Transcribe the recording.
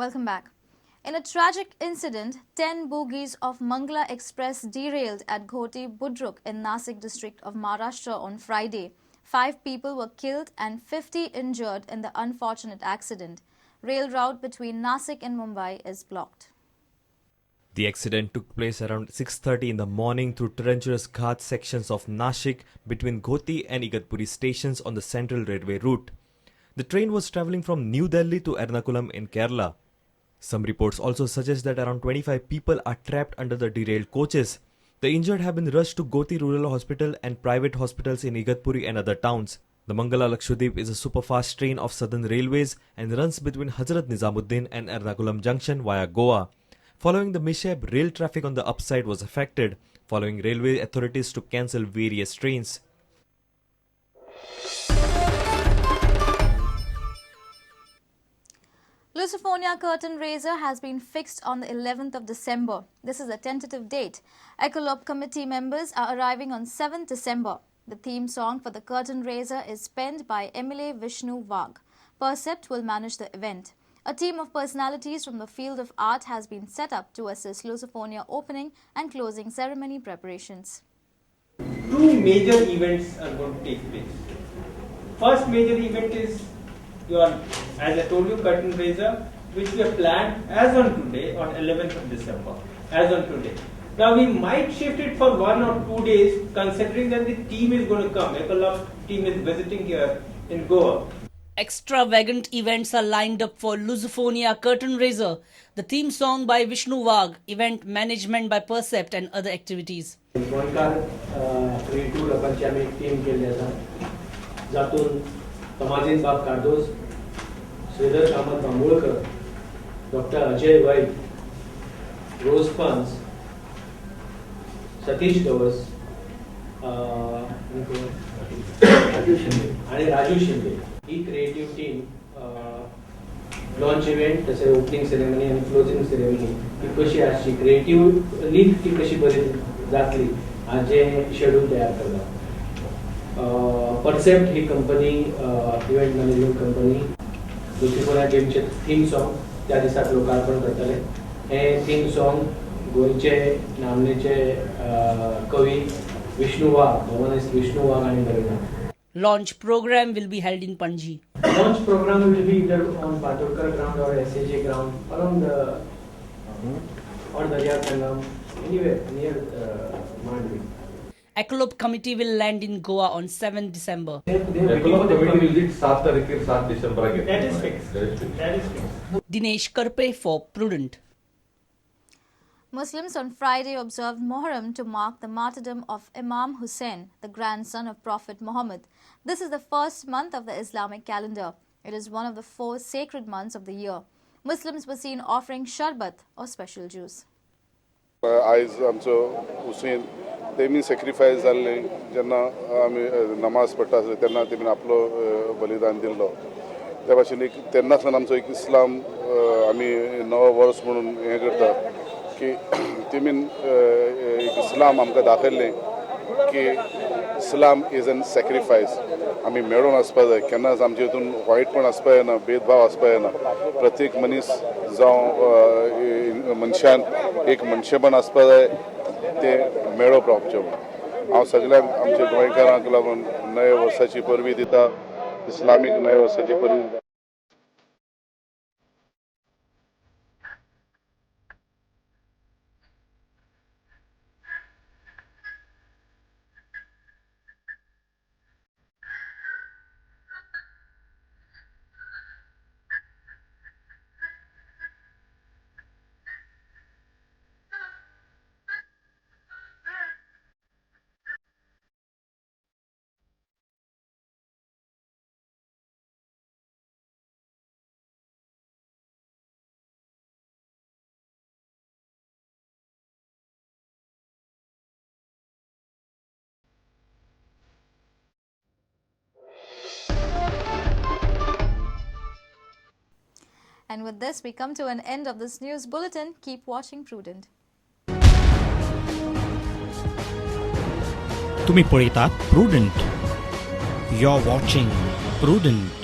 Welcome back. In a tragic incident, 10 boogies of Mangla Express derailed at Ghoti Budruk in Nashik district of Maharashtra on Friday. 5 people were killed and 50 injured in the unfortunate accident. Rail route between Nashik and Mumbai is blocked. The accident took place around 6:30 in the morning through treacherous ghat sections of Nashik between Ghoti and Igatpuri stations on the Central Railway route. The train was travelling from New Delhi to Ernakulam in Kerala. Some reports also suggest that around 25 people are trapped under the derailed coaches. The injured have been rushed to Ghoti Rural Hospital and private hospitals in Igatpuri and other towns. The Mangla Express is a superfast train of Southern Railways and runs between Hazrat Nizamuddin and Ernakulam Junction via Goa. Following the mishap, rail traffic on the upside was affected, following railway authorities to cancel various trains. Lusophobia curtain raiser has been fixed on the 11th of December. This is a tentative date. Ecolope committee members are arriving on 7th December. The theme song for the curtain raiser is penned by MLA Vishnu Vag. Percept will manage the event. A team of personalities from the field of art has been set up to assist Lusophobia opening and closing ceremony preparations. 2 major events are going to take place. First major event is as I told you, curtain raiser, which we have planned as on today, on 11th of December, as on today. Now we might shift it for 1 or 2 days, considering that the team is going to come. Ecolope team is visiting here in Goa. Extravagant events are lined up for Lusophobia curtain raiser, the theme song by Vishnu Vag, event management by Percept and other activities. creative लोकांची आम्ही एक team केली आसा जातून तमाजीन बाब Cardoz Shridhar Kamat Bambolkar doctor Ajay वैद रोज puns Satish Gawas आणि राजू शिंदे ही creative team launch event तसे opening ceremony आणि क्लोजिंग सेरेमनी ही कशी आसची क्रिएटिव्हली ती कशी बरी जातली हाचे शेड्यूल तयार करता. परसेप्ट ही कंपनी इव्हेंट मॅनेजमेंट कंपनी दुसरीपणा टीमचे थीम सॉंग त्या दिसाक लोकार्पण करतले. हे थीम सॉंग गोंयचे नामनेचे कवी विष्णू वाघ भवनिस्ट विष्णू वाघ आणि बरयता. Launch program will be held in Panji. Launch program will be either on Paturkar ground or SAJ ground along the or Darya Sangam, anywhere near Mandvi. Ecolope committee will land in Goa on 7th December. Ecolope committee will visit 7 तारीख 7 December. That is fixed. That is fixed. Dinesh Karpe for Prudent. Muslims on Friday observed Muharram to mark the martyrdom of Imam Hussain, the grandson of Prophet Muhammad. This is the first month of the Islamic calendar. It is one of the 4 sacred months of the year. Muslims were seen offering sharbat or special juice. आज आमचो हुसेन तेमी sacrifice जाल्ले जेन्ना आमी नमाज पडटा तेन्ना तेमी आपलो बलिदान दिल्लो त्या भाशेन एक तेन्नासान आमचो एक इस्लाम आमी नवो वर्स म्हणून हें करता की तेमीन एक इस्लाम आमकां दाखयल्लें की इस्लाम इज एन सॅक्रिफायस. आमी मेळून आसपा जाय, केन्नाच आमचे हितून वायटपण आसपा येना, भेदभाव आसपा येना. प्रत्येक मनीस जावं मनशान एक मनशेपण आसपा जाय तें मेळप रावचें म्हणून हांव सगळ्यांक आमच्या गोंयकारांक लागून नवे वर्साची परबी दिता, इस्लामीक नवे वर्साची परबी दिता. And with this, we come to an end of this news bulletin. Keep watching Prudent. तुम्ही पळयतात प्रुडंट. You're watching Prudent.